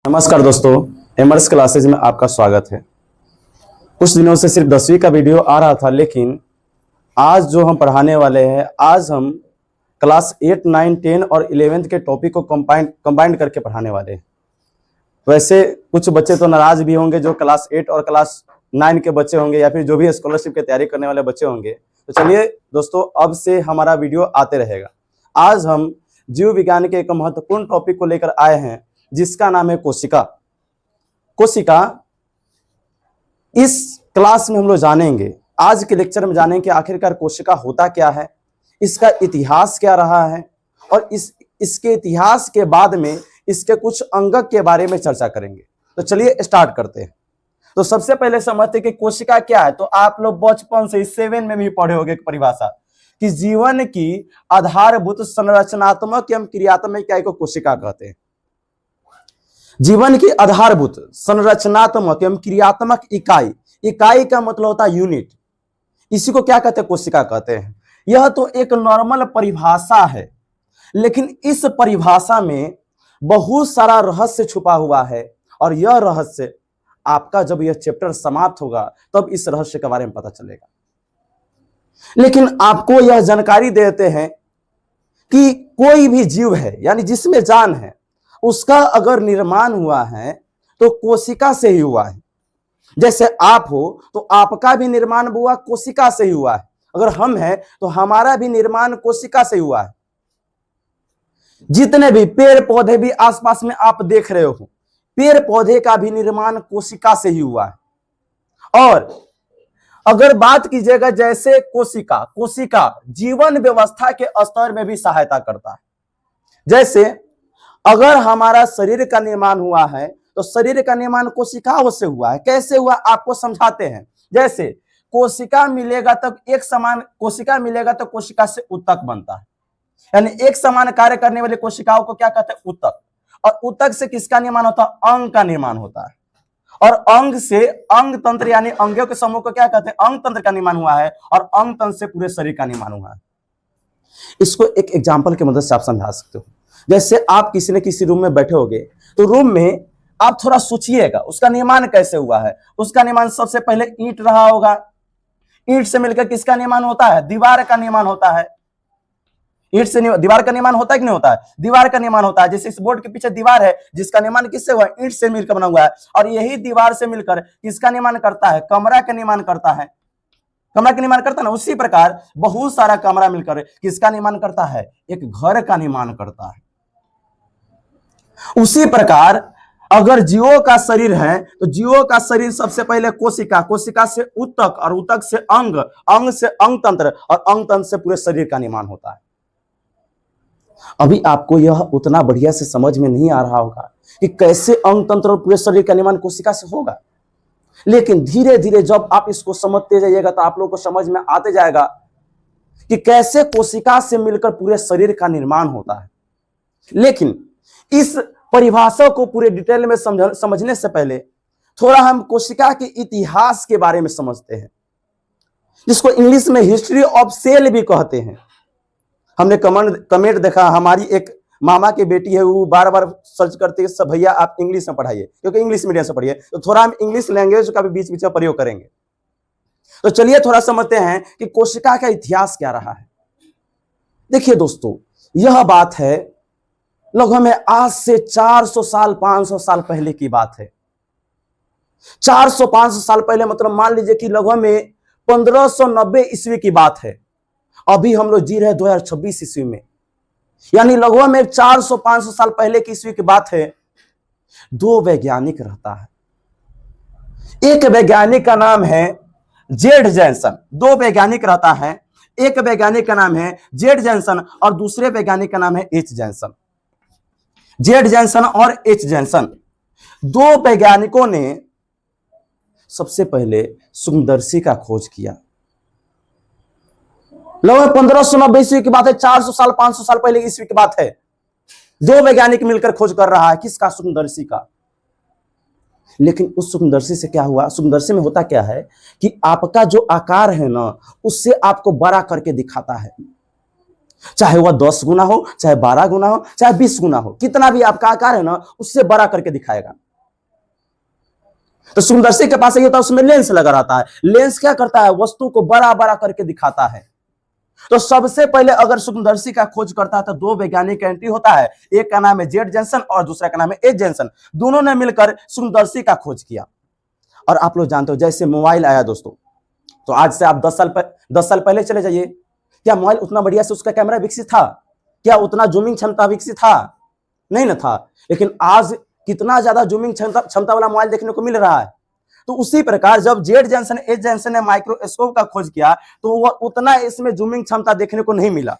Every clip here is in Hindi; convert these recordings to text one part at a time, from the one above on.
नमस्कार दोस्तों, एमर्स क्लासेज में आपका स्वागत है। कुछ दिनों से सिर्फ 10वीं का वीडियो आ रहा था, लेकिन आज जो हम पढ़ाने वाले हैं, आज हम क्लास 8, 9, 10 और 11th के टॉपिक को कंबाइन करके पढ़ाने वाले हैं। वैसे कुछ बच्चे तो नाराज भी होंगे जो क्लास 8 और क्लास 9 के बच्चे होंगे, या फिर जो भी स्कॉलरशिप की तैयारी करने वाले बच्चे होंगे। तो चलिए दोस्तों, अब से हमारा वीडियो आते रहेगा। आज हम जीव विज्ञान के एक महत्वपूर्ण टॉपिक को लेकर आए हैं, जिसका नाम है कोशिका। कोशिका इस क्लास में हम लोग जानेंगे, आज के लेक्चर में जानेंगे कि आखिरकार कोशिका होता क्या है, इसका इतिहास क्या रहा है, और इसके इतिहास के बाद में इसके कुछ अंगक के बारे में चर्चा करेंगे। तो चलिए स्टार्ट करते हैं। तो सबसे पहले समझते कि कोशिका क्या है। तो आप लोग बचपन से 7 में भी पढ़े होंगे परिभाषा कि जीवन की आधारभूत संरचनात्मक एवं क्रियात्मक इकाई को कोशिका कहते हैं। जीवन की आधारभूत संरचनात्मक एवं क्रियात्मक इकाई, इकाई का मतलब होता है यूनिट, इसी को क्या कहते हैं? कोशिका कहते हैं। यह तो एक नॉर्मल परिभाषा है, लेकिन इस परिभाषा में बहुत सारा रहस्य छुपा हुआ है, और यह रहस्य आपका जब यह चैप्टर समाप्त होगा तब इस रहस्य के बारे में पता चलेगा। लेकिन आपको यह जानकारी देते हैं कि कोई भी जीव है, यानी जिसमें जान है, उसका अगर निर्माण हुआ है तो कोशिका से ही हुआ है। जैसे आप हो तो आपका भी निर्माण हुआ कोशिका से ही हुआ है। अगर हम हैं तो हमारा भी निर्माण कोशिका से हुआ है। जितने भी पेड़ पौधे भी आसपास में आप देख रहे हो, पेड़ पौधे का भी निर्माण कोशिका से ही हुआ है। और अगर बात कीजिएगा, जैसे कोशिका जीवन व्यवस्था के स्तर में भी सहायता करता है। जैसे अगर हमारा शरीर का निर्माण हुआ है तो शरीर का निर्माण कोशिकाओं से हुआ है। कैसे हुआ आपको समझाते हैं। जैसे कोशिका मिलेगा तब एक समान कोशिका मिलेगा तो कोशिका से ऊतक बनता है, यानी एक समान कार्य करने वाली कोशिकाओं को क्या कहते हैं? ऊतक। और ऊतक से किसका निर्माण होता है? अंग का निर्माण होता है। और अंग से अंग तंत्र, यानी अंगों के समूह को क्या कहते हैं? अंग तंत्र का निर्माण हुआ है, और अंग तंत्र से पूरे शरीर का निर्माण हुआ है। इसको एक एग्जाम्पल की मदद से आप समझा सकते हो। जैसे आप किसी न किसी रूम में बैठे होगे, तो रूम में आप थोड़ा सोचिएगा उसका निर्माण कैसे हुआ है। उसका निर्माण सबसे पहले ईंट रहा होगा। ईंट से मिलकर किसका निर्माण होता है? दीवार का निर्माण होता है। ईंट से दीवार का निर्माण होता है कि नहीं होता है? दीवार का निर्माण होता है। जैसे इस बोर्ड के पीछे दीवार है, जिसका निर्माण किससे हुआ है? ईंट से मिलकर बना हुआ है। और यही दीवार से मिलकर किसका निर्माण करता है? कमरा का निर्माण करता है। कमरा का निर्माण करता है ना। उसी प्रकार बहुत सारा कमरा मिलकर किसका निर्माण करता है? एक घर का निर्माण करता है। उसी प्रकार अगर जीवों का शरीर है तो जीवों का शरीर सबसे पहले कोशिका, कोशिका से ऊतक, और ऊतक से अंग, अंग से अंग तंत्र, और अंग तंत्र से पूरे शरीर का निर्माण होता है। अभी आपको यह उतना बढ़िया से समझ में नहीं आ रहा होगा कि कैसे अंग तंत्र और पूरे शरीर का निर्माण कोशिका से होगा, लेकिन धीरे धीरे जब आप इसको समझते जाइएगा तो आप लोगों को समझ में आते जाएगा कि कैसे कोशिका से मिलकर पूरे शरीर का निर्माण होता है। लेकिन इस परिभाषा को पूरे डिटेल में समझने से पहले थोड़ा हम कोशिका के इतिहास के बारे में समझते हैं, जिसको इंग्लिश में हिस्ट्री ऑफ सेल भी कहते हैं। हमने कमेंट देखा, हमारी एक मामा की बेटी है, वो बार बार सर्च करती है, सब भैया आप इंग्लिश में पढ़ाइए, क्योंकि इंग्लिश मीडियम से पढ़िए। तो थोड़ा हम इंग्लिश लैंग्वेज का भी बीच बीच में प्रयोग करेंगे। तो चलिए थोड़ा समझते हैं कि कोशिका का इतिहास क्या रहा है। देखिए दोस्तों, यह बात है लगभग में आज से 400 साल 500 साल पहले की बात है। 400-500 साल पहले मतलब मान लीजिए कि लगभग में 1590 ईस्वी की बात है। अभी हम लोग जी रहे 2026 ईस्वी में, यानी लगभग में 400-500 साल पहले की ईस्वी की बात है। दो वैज्ञानिक रहता है। एक वैज्ञानिक का नाम है जेड जैनसन। दो वैज्ञानिक रहता है। एक वैज्ञानिक का नाम है जेड जैनसन और दूसरे वैज्ञानिक का नाम है एच जैनसन। जेड जैनसन और एच जैनसन, दो वैज्ञानिकों ने सबसे पहले सूक्ष्मदर्शी का खोज किया। लगभग 1590 ईस्वी की बात है। 400 साल 500 साल पहले ईस्वी की बात है। दो वैज्ञानिक मिलकर खोज कर रहा है, किसका? सूक्ष्मदर्शी का। लेकिन उस सूक्ष्मदर्शी से क्या हुआ? सूक्ष्मदर्शी में होता क्या है कि आपका जो आकार है ना, उससे आपको बड़ा करके दिखाता है। चाहे वह 10 गुना हो, चाहे 12 गुना हो, चाहे 20 गुना हो, कितना भी आपका आकार है ना, उससे बड़ा करके दिखाएगा। तो सूक्ष्मदर्शी के पास ये होता है, उसमें लेंस लगा रहता है। लेंस क्या करता है? वस्तु को बड़ा बड़ा करके दिखाता है। तो सबसे पहले अगर सूक्ष्मदर्शी का खोज करता है तो दो वैज्ञानिक का एंट्री होता है, एक का नाम है जेड जेंसन और दूसरा का नाम है एच जेंसन। दोनों ने मिलकर सूक्ष्मदर्शी का खोज किया। और आप लोग जानते हो जैसे मोबाइल आया दोस्तों, तो आज से आप 10 साल पहले चले जाइए, क्या मोबाइल उतना बढ़िया से उसका कैमरा विकसित था? क्या उतना जूमिंग क्षमता विकसित था? नहीं ना था। लेकिन आज कितना ज्यादा जूमिंग क्षमता वाला मोबाइल देखने को मिल रहा है। तो उसी प्रकार जब जेड जेंसन एच जेंसन ने माइक्रोस्कोप का खोज किया तो वह उतना इसमें जूमिंग क्षमता देखने को नहीं मिला।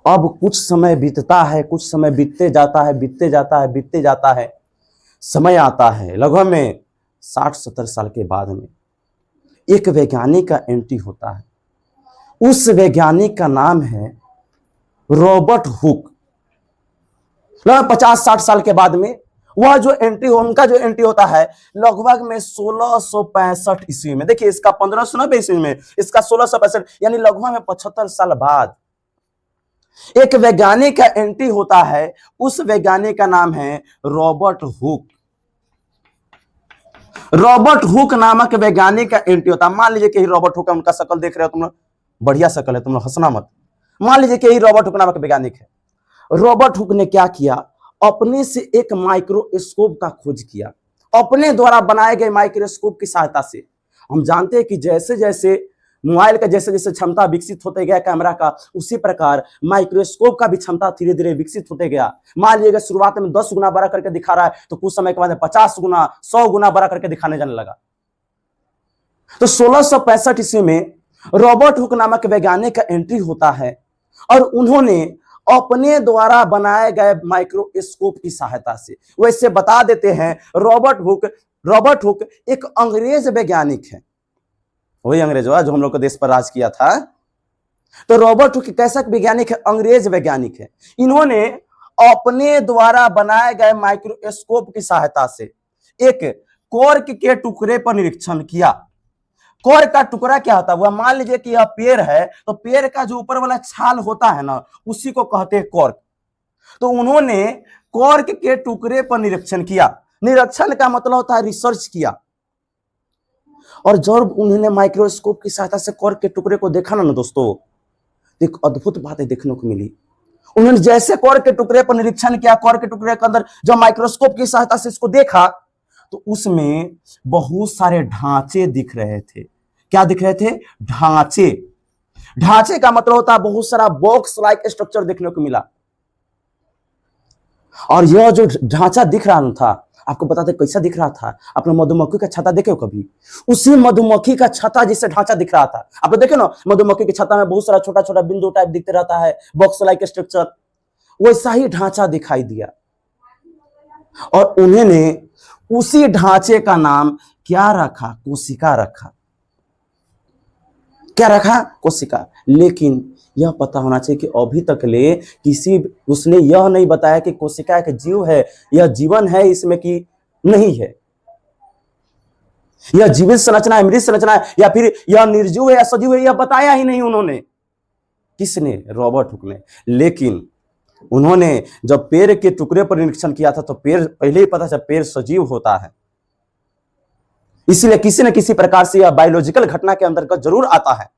अब कुछ समय बीतता है, कुछ समय बीतते जाता है, बीतते जाता है, बीतते जाता है। समय आता है लगभग में 60-70 साल के बाद में एक वैज्ञानिक का एंट्री होता है। उस वैज्ञानिक का नाम है रॉबर्ट हुक। लगभग 50-60 साल के बाद में वह जो एंट्री, उनका जो एंट्री होता है लगभग में 1665 ईस्वी में। देखिए इसका 1590 ईस्वी में, इसका 1665, यानी लगभग में 75 साल बाद एक वैज्ञानिक का एंट्री होता है। उस वैज्ञानिक का नाम है रॉबर्ट हुक। रॉबर्ट हुक नामक वैज्ञानिक का एंट्री होता है। मान लीजिए कि रॉबर्ट हुक, उनका शकल देख रहे हो तुम लोग, बढ़िया शकल है, तुम लोग हंसना मत। मान लीजिए कि रॉबर्ट हुक नामक वैज्ञानिक है। रॉबर्ट हुक ने क्या किया? अपने से एक माइक्रोस्कोप का खोज किया, अपने द्वारा बनाए गए माइक्रोस्कोप की सहायता से। हम जानते हैं कि जैसे जैसे मोबाइल का जैसे जैसे क्षमता विकसित होते गया कैमरा का, उसी प्रकार माइक्रोस्कोप का भी क्षमता धीरे धीरे विकसित होते गया। मान लीजिए शुरुआत में 10 गुना बड़ा करके दिखा रहा है, तो कुछ समय के बाद 50 गुना 100 गुना बड़ा करके दिखाने जाने लगा। तो 1665 ईस्वी में रॉबर्ट हुक नामक वैज्ञानिक का एंट्री होता है और उन्होंने अपने द्वारा बनाए गए माइक्रोस्कोप की सहायता से, वैसे बता देते हैं रॉबर्ट हुक एक अंग्रेज वैज्ञानिक है, वही अंग्रेज जो हम लोग के देश पर राज किया था। तो रॉबर्ट हुक कैसा वैज्ञानिक है? अंग्रेज वैज्ञानिक है। इन्होंने अपने द्वारा बनाए गए माइक्रोस्कोप की सहायता से एक कॉर्क के टुकड़े पर निरीक्षण किया। कॉर्क का टुकड़ा क्या होता है? वह मान लीजिए कि यह पेड़ है, तो पेड़ का जो ऊपर वाला छाल होता है ना, उसी को कहते हैं कॉर्क। तो उन्होंने कॉर्क के टुकड़े पर निरीक्षण किया। निरीक्षण का मतलब होता है रिसर्च किया। और जब उन्होंने माइक्रोस्कोप की सहायता से कॉर्क के टुकड़े को देखा ना दोस्तों, एक अद्भुत बात देखने को मिली। उन्होंने जैसे कॉर्क के टुकड़े पर निरीक्षण किया, कॉर्क के टुकड़े के अंदर जब माइक्रोस्कोप की सहायता से इसको देखा, तो उसमें बहुत सारे ढांचे दिख रहे थे। क्या दिख रहे थे? ढांचे। ढांचे का मतलब होता है बहुत सारा बॉक्स लाइक स्ट्रक्चर देखने को मिला। और यह जो ढांचा दिख रहा था, आपको बताते कैसा दिख रहा था? आपने मधुमक्खी का छत्ता देखे हो कभी? उसी मधुमक्खी का छत्ता जिससे ढांचा दिख रहा था। आप लोग देखे ना, मधुमक्खी के छत्ता में बहुत सारा छोटा छोटा बिंदु टाइप दिखते रहता है, बॉक्स लाइक स्ट्रक्चर, वैसा ही ढांचा दिखाई दिया। और उन्होंने उसी ढांचे का नाम क्या रखा? कोशिका रखा। क्या रखा? कोशिका। लेकिन यह पता होना चाहिए कि अभी तक ले उसने यह नहीं बताया कि कोशिका एक जीव है, यह जीवन है इसमें कि नहीं है, यह जीवित संरचना है, मृत संरचना है, या फिर यह निर्जीव है या सजीव है, यह बताया ही नहीं उन्होंने। किसने? रॉबर्ट हुक ने। लेकिन उन्होंने जब पेड़ के टुकड़े पर निरीक्षण किया था तो पेड़ पहले ही पता चला पेड़ सजीव होता है, इसलिए किसी न किसी प्रकार से यह बायोलॉजिकल घटना के अंतर्गत जरूर आता है।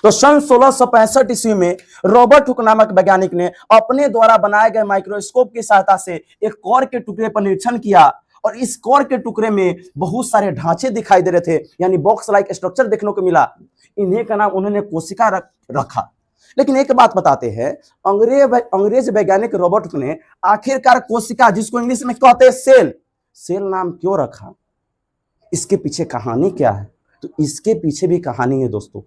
तो सन 1665 ईस्वी में रॉबर्ट हुक नामक वैज्ञानिक ने अपने द्वारा बनाए गए माइक्रोस्कोप की सहायता से एक कॉर्क के टुकड़े पर निरीक्षण किया और इस कॉर्क के टुकड़े में बहुत सारे ढांचे दिखाई दे रहे थे, यानी बॉक्स लाइक स्ट्रक्चर देखने को मिला। इन्हीं का नाम उन्होंने कोशिका रखा। लेकिन एक बात बताते हैं, अंग्रेज वैज्ञानिक रॉबर्ट हुक ने आखिरकार कोशिका, जिसको इंग्लिश में कहते हैं सेल नाम क्यों रखा? इसके पीछे कहानी क्या है? तो इसके पीछे भी कहानी है दोस्तों।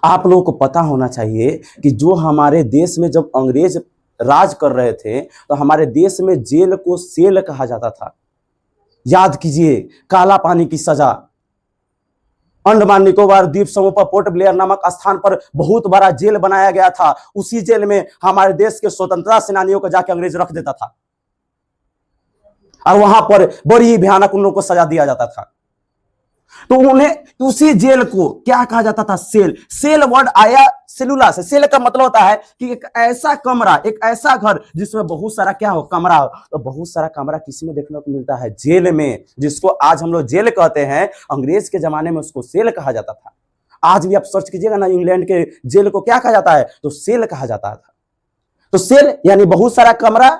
आप लोगों को पता होना चाहिए कि जो हमारे देश में जब अंग्रेज राज कर रहे थे तो हमारे देश में जेल को सेल कहा जाता था। याद कीजिए, काला पानी की सजा, अंडमान निकोबार द्वीप समूह पर पोर्ट ब्लेयर नामक स्थान पर बहुत बड़ा जेल बनाया गया था। उसी जेल में हमारे देश के स्वतंत्रता सेनानियों को जाके अंग्रेज रख देता था और वहां पर बड़ी भयानक उन लोगों को सजा दिया जाता था। तो उन्हें उसी जेल को क्या कहा जाता था? सेल। सेल वर्ड आया सेलुला से। सेल का मतलब होता है कि एक ऐसा कमरा, एक ऐसा घर जिसमें बहुत सारा क्या हो? कमरा हो। तो बहुत सारा कमरा किसी में देखने को मिलता है? जेल में, जिसको आज हम लोग जेल कहते हैं। अंग्रेज के जमाने में उसको सेल कहा जाता था। आज भी आप सर्च कीजिएगा ना, इंग्लैंड के जेल को क्या कहा जाता है? तो सेल कहा जाता था। तो सेल यानी बहुत सारा कमरा।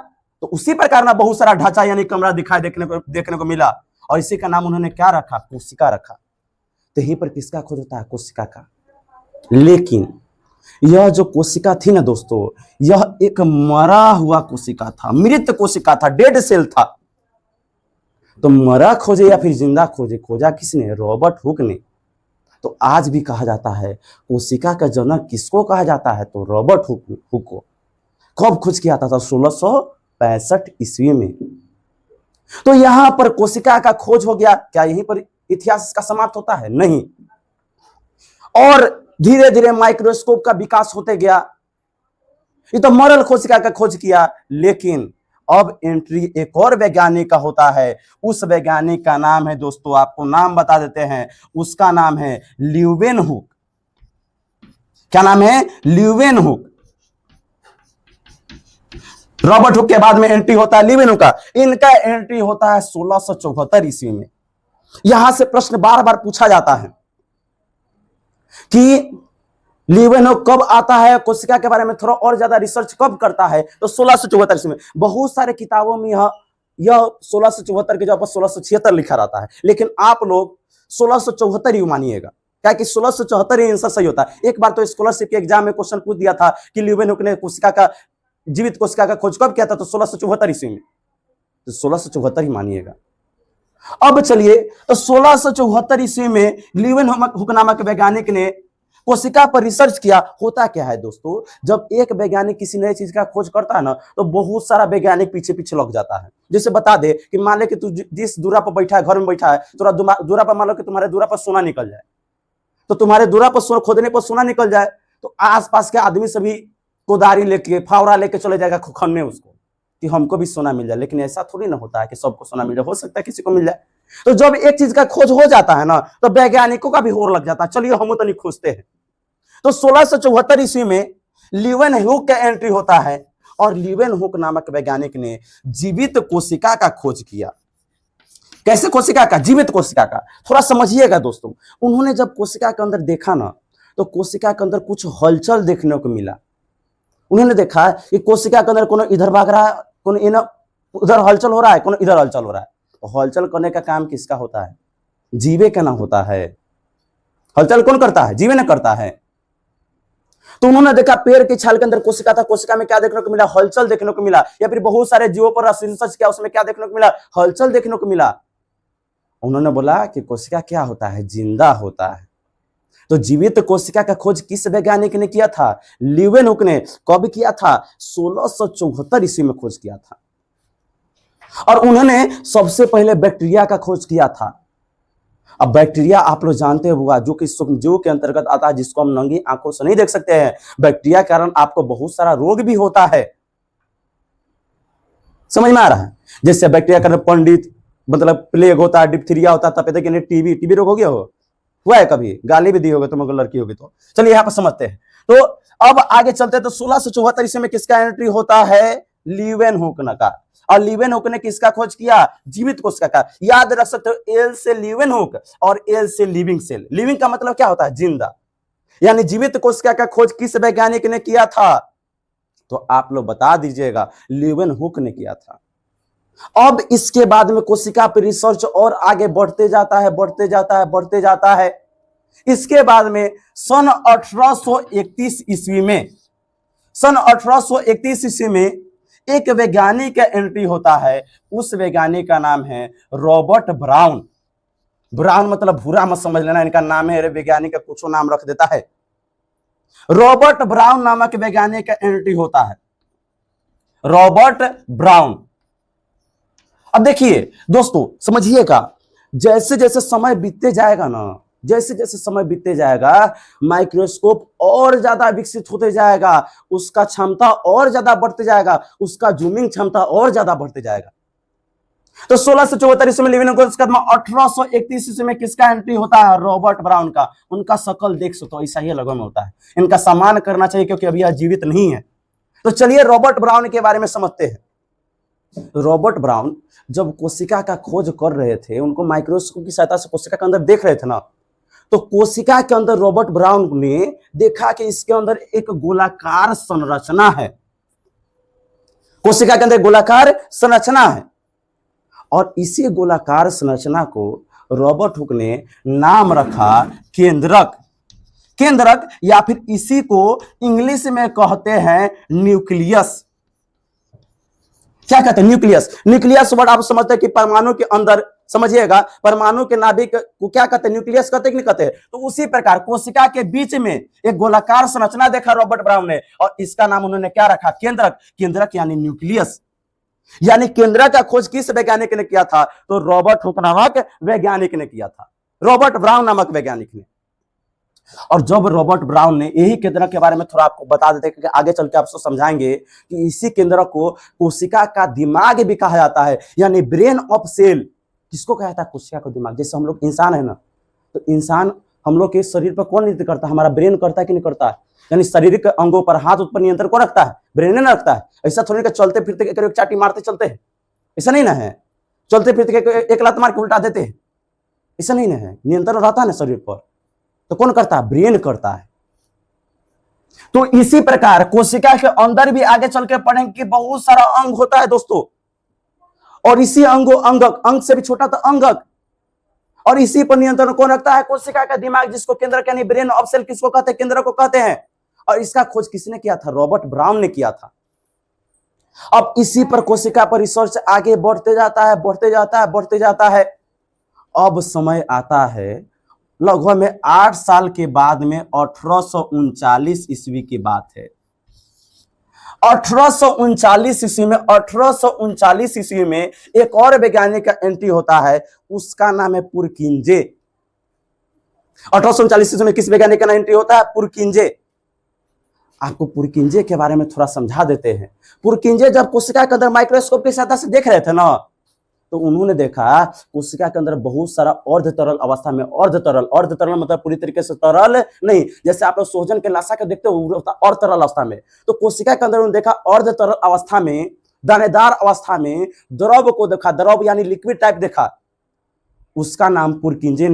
तो उसी प्रकार ना बहुत सारा ढांचा यानी कमरा दिखाई देखने को मिला, और इसी का नाम उन्होंने क्या रखा? कोशिका रखा। तो यहीं पर किसका खोज होता है? कोशिका का। लेकिन यह जो कोशिका थी ना दोस्तों, यह एक मरा हुआ कोशिका था, मृत कोशिका था, डेड सेल था। तो मरा खोजे या फिर जिंदा खोजे, खोजा किसने? रॉबर्ट हुक ने। तो आज भी कहा जाता है कोशिका का जनक किसको कहा जाता है? तो रॉबर्ट हुक को। कब खोज किया था? 1665 ईस्वी में। तो यहां पर कोशिका का खोज हो गया। क्या यहीं पर इतिहास का समाप्त होता है? नहीं। और धीरे धीरे माइक्रोस्कोप का विकास होते गया। ये तो मरल कोशिका का खोज किया, लेकिन अब एंट्री एक और वैज्ञानिक का होता है। उस वैज्ञानिक का नाम है दोस्तों, आपको नाम बता देते हैं, उसका नाम है ल्यूवेनहुक। क्या नाम है? ल्यूवेनहुक। रॉबर्ट हुक के बाद में एंट्री होता है ल्यूवेनहुक का। इनका एंट्री होता है 1674 ईस्वी में। यहां से प्रश्न बार बार पूछा जाता है कि ल्यूवेनहुक कब आता है, कोशिका के बारे में थोड़ा और ज्यादा रिसर्च कब करता है? तो 1674 ईस्वी में। बहुत सारे किताबों में यह 1674 के जगह पर 1676 लिखा रहता है, लेकिन आप लोग 1674 ही मानिएगा, क्या कि 1674 ही आंसर सही होता है। एक बार तो स्कॉलरशिप के एग्जाम में क्वेश्चन पूछ दिया था कि ल्यूवेनहुक ने जीवित कोशिका का खोज कब किया था? तो 1674 ईस्वी में। तो 1674 ही मानिएगा। अब चलिए, तो 1674 ईस्वी में ल्यूवेनहुक नामक वैज्ञानिक ने कोशिका पर रिसर्च किया। होता क्या है दोस्तों, जब एक वैज्ञानिक किसी नई चीज का खोज करता है ना, तो बहुत सारा वैज्ञानिक पीछे पीछे लग जाता है। जैसे बता दे कि मान ले कि तू जिस दूरा पर बैठा है, घर में बैठा है, थोड़ा दूरा पर मान लो कि तुम्हारे दूरा पर सोना निकल जाए। तो तुम्हारे दूरा पर सोना खोदने पर सोना निकल जाए, तो आसपास के आदमी सभी कोदारी लेके, फावड़ा लेके चले जाएगा खनने उसको, कि हमको भी सोना मिल जाए। लेकिन ऐसा थोड़ी ना होता है कि सबको सोना मिल जाए, हो सकता है किसी को मिल जाए। तो जब एक चीज का खोज हो जाता है ना, तो वैज्ञानिकों का भी होड़ लग जाता है, चलिए हम तो नहीं खोजते हैं। तो 1674 ईस्वी में ल्यूवेनहुक का एंट्री होता है, और ल्यूवेनहुक नामक वैज्ञानिक ने जीवित कोशिका का खोज किया। कैसे कोशिका का? जीवित कोशिका का। थोड़ा समझिएगा दोस्तों। उन्होंने जब कोशिका के अंदर देखा ना, तो कोशिका के अंदर कुछ हलचल देखने को मिला। उन्होंने देखा कि कोशिका के अंदर कोनो इधर भाग रहा है, कोनो उधर हलचल हो रहा है, कोनो इधर हलचल हो रहा है। तो हलचल करने का काम किसका होता है? जीवे का ना होता है। हलचल कौन करता है? जीवे ना करता है। तो उन्होंने देखा पेड़ की छाल के अंदर कोशिका था, कोशिका में क्या देखने को मिला? हलचल देखने को मिला। या फिर बहुत सारे जीवों पर रिसर्च किया, उसमें क्या देखने को मिला? हलचल देखने को मिला। उन्होंने बोला कि कोशिका क्या होता है? जिंदा होता है। तो जीवित कोशिका का खोज किस वैज्ञानिक ने किया था? ल्यूवेनहुक ने। कब किया था? 1674 ईस्वी में खोज किया था। और उन्होंने सबसे पहले बैक्टीरिया का खोज किया था। अब बैक्टीरिया आप लोग जानते होगा, जो कि सूक्ष्मजीव के अंतर्गत आता है, जिसको हम नंगी आंखों से नहीं देख सकते हैं। बैक्टीरिया के कारण आपको बहुत सारा रोग भी होता है। समझ में आ रहा है? जैसे बैक्टीरिया के कारण पंडित, मतलब प्लेग होता है, डिप्थीरिया होता है, तपेदिक यानी टीबी रोग हो गया हुआ है कभी? गाली भी दी होगी तुम अगर लड़की होगी तो। चलिए यहाँ पर समझते हैं। तो अब आगे चलते हैं। तो 1674 ईस्वी में किसका एंट्री होता है? ल्यूवेनहुक का। और ल्यूवेनहुक ने किसका खोज किया? जीवित कोशिका का। याद रख सकते हो, एल से ल्यूवेनहुक और एल से लिविंग सेल। लिविंग का मतलब क्या होता है? जिंदा। यानी जीवित कोशिका का खोज किस वैज्ञानिक ने किया था? तो आप लोग बता दीजिएगा, ल्यूवेनहुक ने किया था। अब इसके बाद में कोशिका पर रिसर्च और आगे बढ़ते जाता है, बढ़ते जाता है, बढ़ते जाता है। इसके बाद में सन 1831 ईस्वी में, सन 1831 ईस्वी में एक वैज्ञानिक का एंट्री होता है। उस वैज्ञानिक का नाम है रॉबर्ट ब्राउन। ब्राउन मतलब भूरा मत समझ लेना, इनका नाम है, वैज्ञानिक का कुछ नाम रख देता है। रॉबर्ट ब्राउन नामक वैज्ञानिक का एंट्री होता है, रॉबर्ट ब्राउन। अब देखिए दोस्तों, समझिएगा, जैसे जैसे समय बीतते जाएगा ना, जैसे जैसे समय बीतते जाएगा, माइक्रोस्कोप और ज्यादा विकसित होते जाएगा, उसका क्षमता और ज्यादा बढ़ते जाएगा, उसका जूमिंग क्षमता और ज्यादा बढ़ते जाएगा। तो 1674 ईस्वी में लिविंगस्टन उसके बाद 1831 ईस्वी में किसका एंट्री होता है? रॉबर्ट ब्राउन का। उनका शकल देख सकते हो, ऐसा ही लगन में होता है। इनका सम्मान करना चाहिए क्योंकि अभी यह जीवित नहीं है। तो चलिए रॉबर्ट ब्राउन के बारे में समझते हैं। रॉबर्ट ब्राउन जब कोशिका का खोज कर रहे थे, उनको माइक्रोस्कोप की सहायता से कोशिका के अंदर देख रहे थे ना, तो कोशिका के अंदर रॉबर्ट ब्राउन ने देखा कि इसके अंदर एक गोलाकार संरचना है। कोशिका के अंदर गोलाकार संरचना है और इसी गोलाकार संरचना को रॉबर्ट हुक ने नाम रखा केंद्रक। केंद्रक या फिर इसी को इंग्लिश में कहते हैं न्यूक्लियस। क्या कहते हैं? न्यूक्लियस। न्यूक्लियस वर्ड आप समझते हैं कि परमाणु के अंदर, समझिएगा, परमाणु के नाभिक को क्या कहते हैं? न्यूक्लियस कहते हैं कि नहीं कहते? तो उसी प्रकार कोशिका के बीच में एक गोलाकार संरचना देखा रॉबर्ट ब्राउन ने और इसका नाम उन्होंने क्या रखा? केंद्रक। केंद्रक यानी न्यूक्लियस। यानी केंद्रक का खोज किस वैज्ञानिक ने किया था? तो रॉबर्ट हुक नामक वैज्ञानिक ने किया था, रॉबर्ट ब्राउन नामक वैज्ञानिक ने। और जब रॉबर्ट ब्राउन ने यही केंद्रक के बारे में थोड़ा आपको बता देते हैं कि आगे चल के आपको समझाएंगे कि इसी केंद्रक को कोशिका का दिमाग भी कहा जाता है, यानी ब्रेन ऑफ सेल। किसको कहा जाता है? कोशिका का दिमाग। जैसे हम लोग इंसान है ना, तो इंसान हम लोग के शरीर पर कौन नियंत्रण करता है? हमारा ब्रेन करता है कि नहीं करता है? यानी शारीरिक अंगों पर, हाथ पर नियंत्रण कौन रखता है? ब्रेन ने रखता है। ऐसा थोड़ी कि चलते फिरते एक चाटी मारते चलते हैं, ऐसा नहीं ना है। चलते फिरते एक लात मार के उल्टा देते हैं, ऐसा नहीं ना है। नियंत्रण रहता है ना शरीर पर, तो कौन करता है? ब्रेन करता है। तो इसी प्रकार कोशिका के अंदर भी आगे चल के पढ़ेंगे कि बहुत सारा अंग होता है दोस्तों, और इसी अंगक, अंग से भी छोटा तो अंगक, और इसी पर नियंत्रण कौन रखता है? कोशिका का दिमाग, जिसको केंद्रक यानी ब्रेन ऑफ सेल किसको कहते हैं? केंद्रक को कहते हैं। और इसका खोज किसने किया था? रॉबर्ट ब्राउन ने किया था। अब इसी पर कोशिका पर रिसर्च आगे बढ़ते जाता है, बढ़ते जाता है, बढ़ते जाता है। अब समय आता है लगभग में 8 साल के बाद में 1839 ईस्वी की बात है। 1839 ईस्वी में एक और वैज्ञानिक का एंट्री होता है, उसका नाम है पुरकिंजे। 1839 ईस्वी में किस वैज्ञानिक का एंट्री होता है? पुरकिंजे। आपको पुरकिंजे के बारे में थोड़ा समझा देते हैं। पुरकिंजे जब कोशिका के अंदर माइक्रोस्कोप की सहायता से देख रहे थे ना, तो उन्होंने देखा कोशिका के अंदर बहुत सारा अर्ध तरल अवस्था में, अर्ध तरल मतलब पूरी तरीके से तरल नहीं, जैसे आप लोग सोजन के लाशा के देखते हो अर्ध तरल अवस्था में, तो कोशिका के अंदर उन्होंने देखा अर्ध तरल अवस्था में, दानेदार अवस्था में द्रव को देखा, द्रव यानी लिक्विड टाइप देखा। उसका नाम पुरकिंजे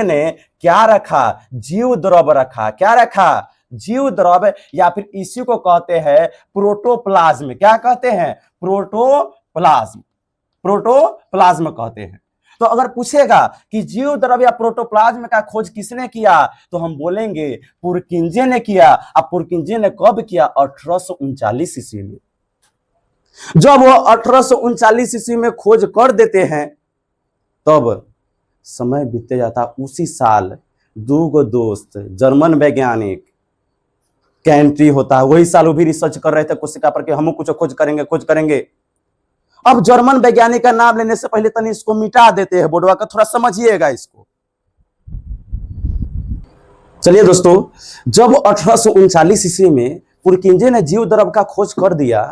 ने क्या रखा? जीव द्रव रखा। क्या रखा? जीव द्रव, या फिर इसी को कहते हैं प्रोटोप्लाज्म। क्या कहते हैं? प्रोटोप्लाज्म कहते हैं। तो अगर पूछेगा कि जीव द्रव या प्रोटोप्लाज्म का खोज किसने किया, तो हम बोलेंगे पुरकिंजे ने किया। अब पुरकिंजे ने कब किया? 1839 ईस्वी में। जब वो 1839 ईस्वी में खोज कर देते हैं, तब समय बीतते जाता। उसी साल 2 दोस्त जर्मन वैज्ञानिक का एंट्री होता है। वही साल वो भी रिसर्च कर रहे थे कोशिका पर कि हम कुछ खोज करेंगे। अब जर्मन वैज्ञानिक का नाम लेने से पहले तनी इसको मिटा देते हैं बोर्डवा का, थोड़ा समझिएगा इसको। चलिए दोस्तों, जब 1839 ईस्वी में पुरकिंजे ने जीव द्रव का खोज कर दिया,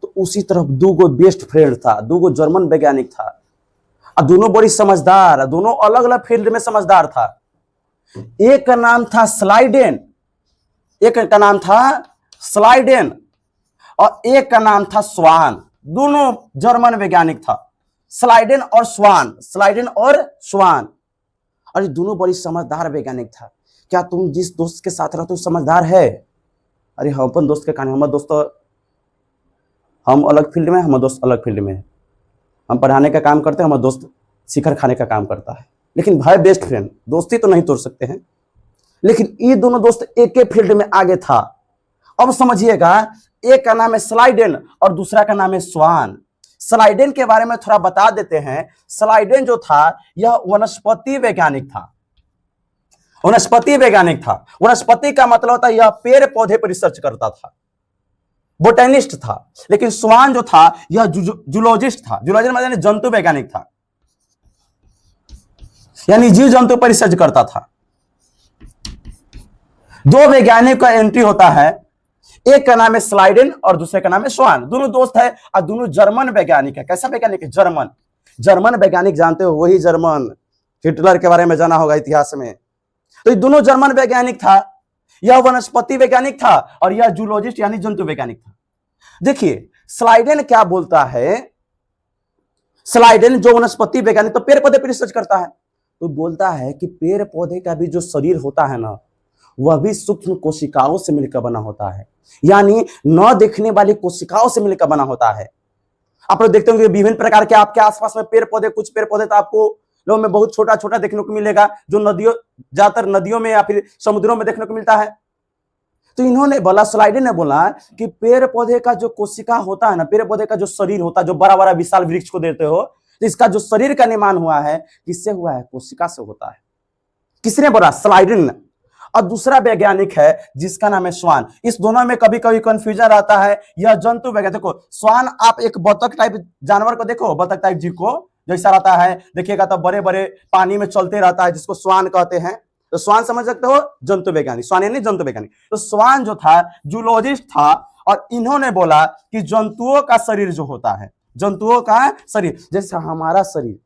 तो उसी तरफ 2 बेस्ट फ्रेंड था, 2 जर्मन वैज्ञानिक था, और दोनों बड़ी समझदार, दोनों अलग अलग फील्ड में समझदार था। एक का नाम था स्लाइडेन, और एक का नाम था स्वान। दोनों जर्मन वैज्ञानिक था, स्लाइडेन और स्वान। और ये दोनों बड़ी समझदार वैज्ञानिक था। क्या तुम जिस दोस्त के साथ रहते हो समझदार है? अरे हम अपन दोस्त के कहानी, हमारे दोस्त, हम अलग फील्ड में, हमारे दोस्त अलग फील्ड में है। हम पढ़ाने का काम करते हैं, हमारा दोस्त शिखर खाने का काम करता है। लेकिन भाई बेस्ट फ्रेंड, दोस्ती तो नहीं तोड़ सकते हैं। लेकिन ये दोनों दोस्त एक ही फील्ड में आगे था। अब समझिएगा, एक का नाम है स्लाइडेन और दूसरा का नाम है स्वान। स्लाइडेन के बारे में थोड़ा बता देते हैं। स्लाइडेन जो था यह वनस्पति वैज्ञानिक था। वनस्पति का मतलब होता है यह पेड़ पौधे पर रिसर्च करता था, बोटेनिस्ट था। लेकिन स्वान जो था यह जूलॉजिस्ट था। जूलॉजिस्ट मतलब जंतु वैज्ञानिक था, यानी जीव जंतु पर रिसर्च करता था। 2 वैज्ञानिक का एंट्री होता है। एक का नाम है स्लाइडेन और दूसरे का नाम है स्वान। दोनों दोस्त है और दोनों जर्मन वैज्ञानिक है। कैसा वैज्ञानिक है? जर्मन। जर्मन वैज्ञानिक जानते हो, वही जर्मन हिटलर के बारे में जाना होगा इतिहास में। तो ये दोनों जर्मन वैज्ञानिक था। यह वनस्पति वैज्ञानिक था और यह जूलॉजिस्ट यानी जंतु वैज्ञानिक था। देखिए स्लाइडेन क्या बोलता है, स्लाइडेन जो वनस्पति वैज्ञानिक तो पेड़ पौधे पर रिसर्च करता है, तो बोलता है कि पेड़ पौधे का भी जो शरीर होता है ना, वह भी सूक्ष्म कोशिकाओं से मिलकर बना होता है, यानी न देखने वाली कोशिकाओं से मिलकर बना होता है। आप लोग देखते होंगे विभिन्न प्रकार के आपके आसपास में पेड़ पौधे, कुछ पेड़ पौधे तो आपको लोगों में बहुत छोटा छोटा देखने को मिलेगा, जो नदियों, ज्यादातर नदियों में या फिर समुद्रों में देखने को मिलता है। तो इन्होंने बोला, स्लाइडेन ने बोला कि पेड़ पौधे का जो कोशिका होता है ना, पेड़ पौधे का जो शरीर होता है, जो बड़ा बड़ा विशाल वृक्ष को देते हो, तो इसका जो शरीर का निर्माण हुआ है किससे हुआ है? कोशिका से होता है। किसने बोला? स्लाइडेन। और दूसरा वैज्ञानिक है जिसका नाम है स्वान। इस दोनों में कभी कभी कंफ्यूजन रहता है। यह जंतु वैज्ञानिक, देखो स्वान, आप एक बतख टाइप जानवर को देखो, बतख टाइप जीव को जैसा रहता है, देखिएगा तो बड़े बड़े पानी में चलते रहता है, जिसको स्वान कहते हैं। तो स्वान समझ सकते हो, जंतु वैज्ञानिक। स्वान यानी जंतु वैज्ञानिक। तो स्वान जो था जूलॉजिस्ट था, और इन्होंने बोला कि जंतुओं का शरीर जो होता है, जंतुओं का शरीर, जैसे हमारा शरीर,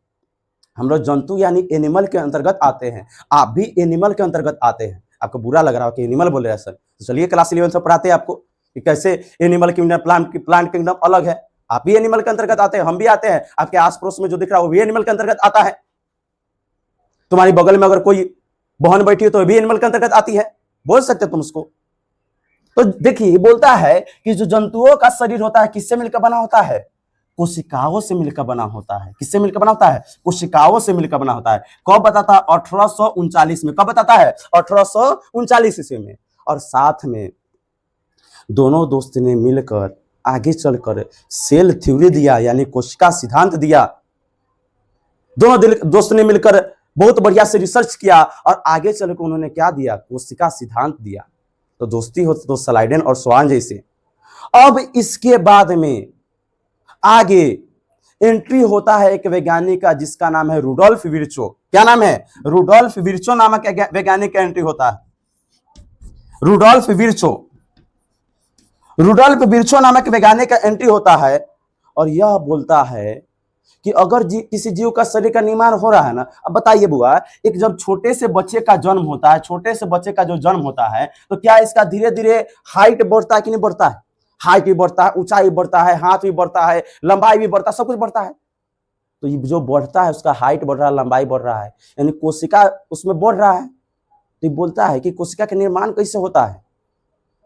हम लोग जंतु यानी एनिमल के अंतर्गत आते हैं, आप भी एनिमल के अंतर्गत आते हैं। आपको बुरा लग रहा हो कि एनिमल बोल रहे हैं सर, तो चलिए क्लास 11 से पढ़ाते हैं आपको कि कैसे एनिमल किंगडम, प्लांट किंगडम अलग है। आप भी एनिमल के अंतर्गत आते हैं, हम भी आते हैं। आपके आस पड़ोस में जो दिख रहा है वो भी एनिमल के अंतर्गत आता है। तुम्हारी बगल में अगर कोई बहन बैठी हो तो भी एनिमल के अंतर्गत आती है, बोल सकते तुम उसको। तो देखिए बोलता है कि जो जंतुओं का शरीर होता है किससे मिलकर बना होता है? कोशिकाओं से मिलकर बना होता है। किससे मिलकर बना होता है? कोशिकाओं से मिलकर बना होता है। कब बताता है? 1839 में। कब बताता है? 1839 ईस्वी में। और साथ में दोनों दोस्त ने मिलकर आगे चलकर सेल थ्योरी दिया, यानी कोशिका सिद्धांत दिया। दोनों दोस्त ने मिलकर बहुत बढ़िया से रिसर्च किया और आगे चलकर उन्होंने क्या दिया? कोशिका सिद्धांत दिया। तो दोस्ती होती तो स्लाइडेन और स्वान जैसे। अब इसके बाद में आगे एंट्री होता है एक वैज्ञानिक का जिसका नाम है रुडोल्फ विर्चो। क्या नाम है? रुडोल्फ विर्चो नामक वैज्ञानिक का एंट्री होता है। रुडोल्फ विर्चो, रुडोल्फ विर्चो नामक वैज्ञानिक का एंट्री होता है और यह बोलता है कि अगर किसी जीव का शरीर का निर्माण हो रहा है ना, अब बताइए बुआ, एक जब छोटे से बच्चे का जन्म होता है, छोटे से बच्चे का जो जन्म होता है, तो क्या इसका धीरे धीरे हाइट बढ़ता है कि नहीं बढ़ता है? हाइट भी बढ़ता है, ऊंचाई बढ़ता है, हाथ भी बढ़ता है, लंबाई भी बढ़ता है, सब कुछ बढ़ता है। तो ये जो बढ़ता है उसका हाइट बढ़ रहा है, लंबाई बढ़ रहा है, यानी कोशिका उसमें बढ़ रहा है। तो ये बोलता है कि कोशिका का निर्माण कैसे होता है?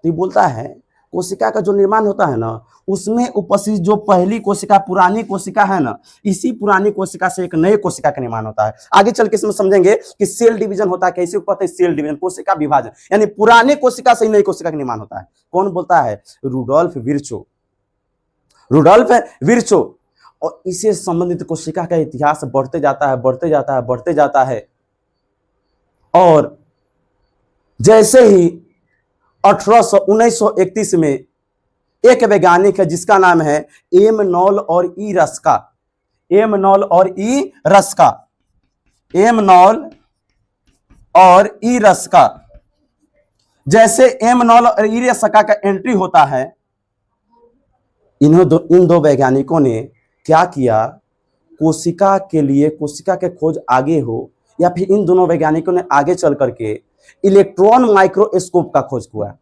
तो ये बोलता है कोशिका का जो निर्माण होता है ना, उसमें उपस्थित जो पहली कोशिका, पुरानी कोशिका है ना, इसी पुरानी कोशिका से एक नई कोशिका का निर्माण होता है। आगे चल के इसमें समझेंगे कि सेल डिवीजन होता है, कैसे होता है सेल डिवीजन, कोशिका विभाजन, यानी पुरानी कोशिका से नई कोशिका का निर्माण होता है। कौन बोलता है? Rudolf Virchow. Rudolf Virchow. और इससे संबंधित कोशिका का इतिहास बढ़ते जाता है, बढ़ते जाता है, बढ़ते जाता है। और जैसे ही 1931 में एक वैज्ञानिक है जिसका नाम है एम नॉल और ई रस्का। एम नॉल और ई रस्का, एम नॉल और ई रस्का। जैसे एम नॉल और ई रस्का का एंट्री होता है, इन दो वैज्ञानिकों ने क्या किया? कोशिका के लिए, कोशिका के खोज आगे हो, या फिर इन दोनों वैज्ञानिकों ने आगे चल करके इलेक्ट्रॉन माइक्रोस्कोप का खोज किया।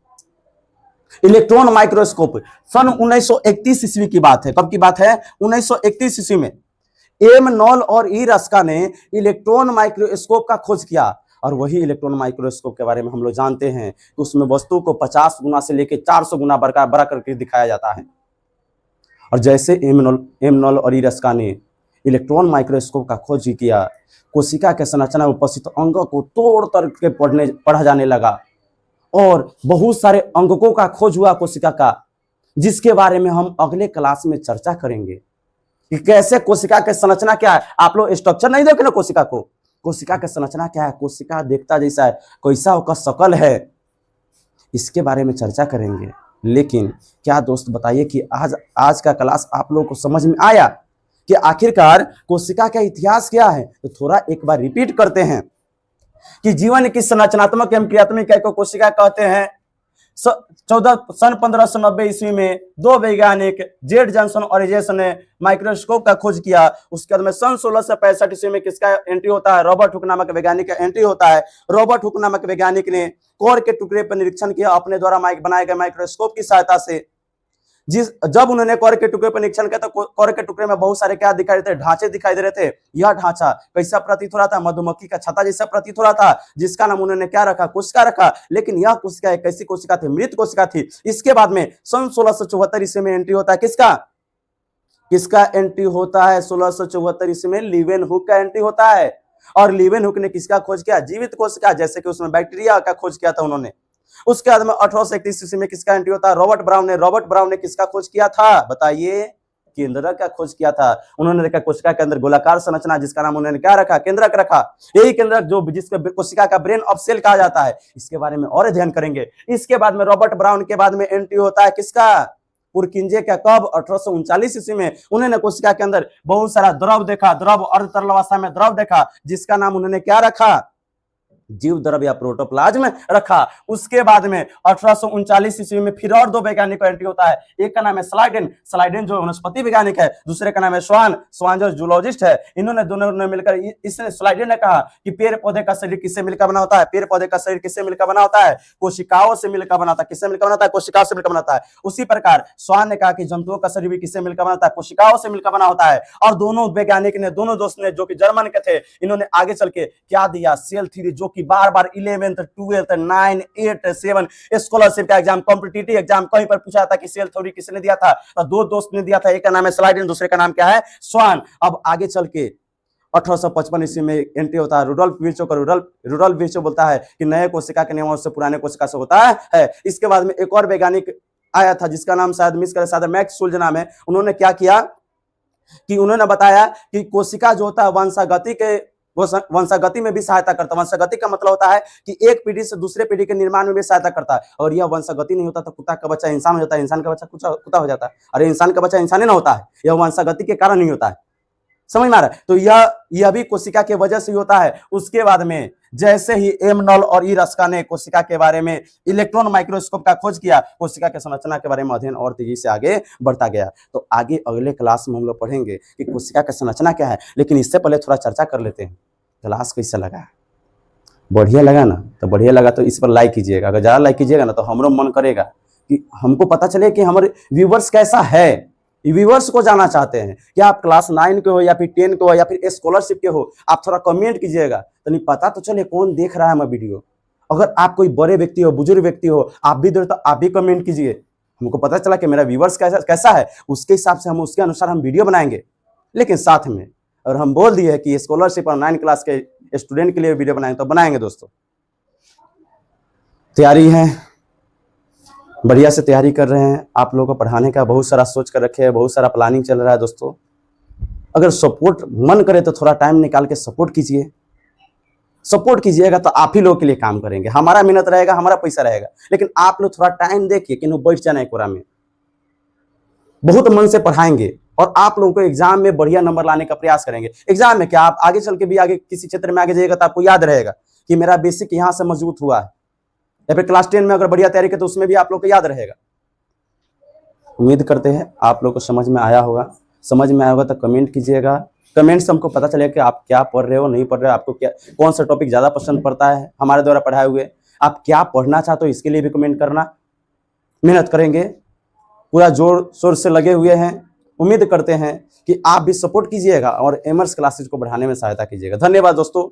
इलेक्ट्रॉन माइक्रोस्कोप सन 1931 ईस्वी की बात है। कब की बात है? 1931 ईस्वी में एम नॉल और ई रस्का ने इलेक्ट्रॉन माइक्रोस्कोप का खोज किया। और वही इलेक्ट्रॉन माइक्रोस्कोप के बारे में हम लोग जानते हैं कि उसमें वस्तु को 50 गुना से लेकर 400 गुना बड़ा करके दिखाया जाता है। और जैसे एम नॉल और ई रस्का ने इलेक्ट्रॉन माइक्रोस्कोप का खोज किया, कोशिका के संरचना में उपस्थित अंगों को तोड़ तोड़ के पढ़ा जाने लगा और बहुत सारे अंगों का खोज हुआ कोशिका का, जिसके बारे में हम अगले क्लास में चर्चा करेंगे कि कैसे कोशिका के संरचना क्या है। आप लोग स्ट्रक्चर नहीं देखे ना कोशिका को, कोशिका का संरचना क्या है, कोशिका देखता जैसा है, कैसा उसका शकल है, इसके बारे में चर्चा करेंगे। लेकिन क्या दोस्त बताइए कि आज का क्लास आप लोगों को समझ में आया कि आखिरकार कोशिका का इतिहास क्या है? तो थोड़ा एक बार रिपीट करते हैं कि जीवन की संरचनात्मक एवं क्रियात्मक इकाई को कोशिका कहते हैं। सन 1590 ईस्वी में दो वैज्ञानिक जेड जॉनसन और एजेस ने माइक्रोस्कोप का खोज किया। उसके बाद में सन 1665 ईस्वी में किसका एंट्री होता है? रॉबर्ट हुक नामक वैज्ञानिक का एंट्री होता है। रॉबर्ट हुक नामक वैज्ञानिक ने कोर के टुकड़े पर निरीक्षण किया अपने द्वारा बनाए गए माइक्रोस्कोप की सहायता से। जब उन्होंने कोर के टुकड़े पर निरीक्षण किया तो कोर के टुकड़े में बहुत सारे क्या दिखाई देते? ढांचे दिखाई दे रहे थे। यह ढांचा कैसा प्रतीत हो रहा था? मधुमक्खी का छत्ता जैसा प्रतीत हो रहा था, जिसका नाम उन्होंने क्या रखा? कोशिका रखा। लेकिन यह कोशिका एक कैसी कोशिका थी? मृत कोशिका थी। इसके बाद में सन 1674 ईस्वी में एंट्री होता है किसका? किसका एंट्री होता है? 1674 ईस्वी में लीवेनहुक का एंट्री होता है। और लीवेनहुक ने किसका खोज किया? जीवित कोशिका, जैसे कि उसमें बैक्टीरिया का खोज किया था उन्होंने। उसके बाद में 1831 ईस्वी में किसका एंट्री होता है? रॉबर्ट ब्राउन ने किसका खोज किया था? बताइए। केंद्रक का खोज किया था। उन्होंने देखा कोशिका के अंदर गोलाकार संरचना, जिसका नाम उन्होंने क्या रखा? केंद्रक रखा। यही केंद्रक जो जिसके कोशिका का ब्रेन ऑफ सेल कहा जाता है। इसके बारे में और अध्ययन करेंगे। इसके बाद में रॉबर्ट ब्राउन के बाद में एंट्री होता है किसका? पुरकिंजे का। कब? 1839 ईस्वी में। उन्होंने कोशिका के अंदर बहुत सारा द्रव देखा, द्रव अर्ध तरल अवस्था में द्रव देखा, जिसका नाम उन्होंने क्या रखा? जीव द्रव या प्रोटोप्लाज्म रखा। उसके बाद में 1839 ईस्वी में फिर और दो वैज्ञानिक का एंट्री होता है। एक का नाम है स्लाइडेन जो वनस्पति वैज्ञानिक है, दूसरे का नाम है स्वान जो जूलॉजिस्ट है। इन्होंने दोनों ने मिलकर इसने स्लाइडेन ने कहा कि पेड़ पौधे का शरीर किससे मिलकर बना होता है? पेड़ पौधे का शरीर किससे मिलकर बना होता है? कोशिकाओं से मिलकर बनाता है। किससे मिलकर बनाता है? कोशिकाओं से मिलकर बनाता है। उसी प्रकार स्वान ने कहा कि जंतुओं का शरीर भी किससे मिलकर बनाता है? कोशिकाओं से मिलकर बना होता है। और दोनों वैज्ञानिक ने, दोनों दोस्त ने, जो कि जर्मन के थे, इन्होंने आगे चल के क्या दिया? सेल थ्योरी, जो कि बार 11th 12th 9 8 7 स्कॉलरशिप का एग्जाम, कॉम्पिटिटिव एग्जाम कहीं पर पूछा था कि सेल थ्योरी किसने दिया था? तो दो दोस्त ने दिया था। एक का नाम है स्लाइडेन, दूसरे का नाम क्या है? स्वान। अब आगे चल के 1855 ईस्वी में एंट्री होता है रुडोल्फ विर्चो का। रुडोल्फ विर्चो बोलता है कि नए कोशिका के नियमों से पुराने कोशिका से होता है। इसके बाद में एक और वैज्ञानिक आया था, जिसका नाम शायद मिस करे, शायद मैक्स सुल्ज नाम है। उन्होंने क्या किया कि उन्होंने बताया कि कोशिका जो होता है वंशागति में भी सहायता करता है। वंशागति का मतलब होता है कि एक पीढ़ी से दूसरे पीढ़ी के निर्माण में भी सहायता करता है। और यह वंशागति नहीं होता तो कुत्ता का बच्चा इंसान हो जाता है, इंसान का बच्चा कुत्ता हो जाता है। अरे इंसान का बच्चा इंसान ही ना होता है, यह वंशागति के कारण नहीं होता है। समझ में आ रहा है? तो यह भी कोशिका के वजह से होता है। उसके बाद में जैसे ही एम नॉल और ई रस्का ने कोशिका के बारे में इलेक्ट्रॉन माइक्रोस्कोप का खोज किया, कोशिका के संरचना के बारे में अध्ययन और तेजी से आगे बढ़ता गया। तो आगे अगले क्लास में हम लोग पढ़ेंगे कि कोशिका का संरचना क्या है। लेकिन इससे पहले थोड़ा चर्चा कर लेते हैं। क्लास कैसा लगा? बढ़िया लगा ना? तो बढ़िया लगा तो इस पर लाइक कीजिएगा। अगर ज्यादा लाइक कीजिएगा ना तो हमरो मन करेगा कि हमको पता चले कि हमारे व्यूवर्स कैसा है। व्यूवर्स को जाना चाहते हैं कि आप क्लास 9 के हो या फिर 10 के हो या फिर स्कॉलरशिप के हो, आप थोड़ा कमेंट कीजिएगा तो नहीं पता तो चले कौन देख रहा है हमारा वीडियो। अगर आप कोई बड़े व्यक्ति हो, बुजुर्ग व्यक्ति हो, आप भी देख तो आप भी कमेंट कीजिए। हमको पता चला कि मेरा व्यूवर्स कैसा है, उसके हिसाब से हम उसके अनुसार हम वीडियो बनाएंगे। लेकिन साथ में और हम बोल दिए कि स्कॉलरशिप और 9 क्लास के स्टूडेंट के लिए वीडियो बनाएंगे तो बनाएंगे दोस्तों। तैयारी है, बढ़िया से तैयारी कर रहे हैं। आप लोगों को पढ़ाने का बहुत सारा सोच कर रखे हैं, बहुत सारा प्लानिंग चल रहा है दोस्तों। अगर सपोर्ट मन करे तो थोड़ा टाइम निकाल के सपोर्ट कीजिए। सपोर्ट कीजिएगा तो आप ही लोगों के लिए काम करेंगे। हमारा मेहनत रहेगा, हमारा पैसा रहेगा, लेकिन आप लोग थोड़ा टाइम देखिए कि बैठ जाना कोरा में। बहुत मन से पढ़ाएंगे और आप लोगों को एग्जाम में बढ़िया नंबर लाने का प्रयास करेंगे। एग्जाम में क्या, आप आगे चल के भी आगे किसी क्षेत्र में आगे जाइएगा तो आपको याद रहेगा कि मेरा बेसिक यहाँ से मजबूत हुआ है। या फिर क्लास 10 में अगर बढ़िया तैयारी की तो उसमें भी आप लोग को याद रहेगा। उम्मीद करते हैं आप लोग को समझ में आया होगा। समझ में आया होगा तो कमेंट कीजिएगा। कमेंट से हमको पता चलेगा कि आप क्या पढ़ रहे हो, नहीं पढ़ रहे हो, आपको क्या कौन सा टॉपिक ज़्यादा पसंद पड़ता है हमारे द्वारा पढ़ाए हुए। आप क्या पढ़ना चाहते हो इसके लिए भी कमेंट करना। मेहनत करेंगे, पूरा जोर शोर से लगे हुए हैं। उम्मीद करते हैं कि आप भी सपोर्ट कीजिएगा और एमर्स क्लासेज को बढ़ाने में सहायता कीजिएगा। धन्यवाद दोस्तों।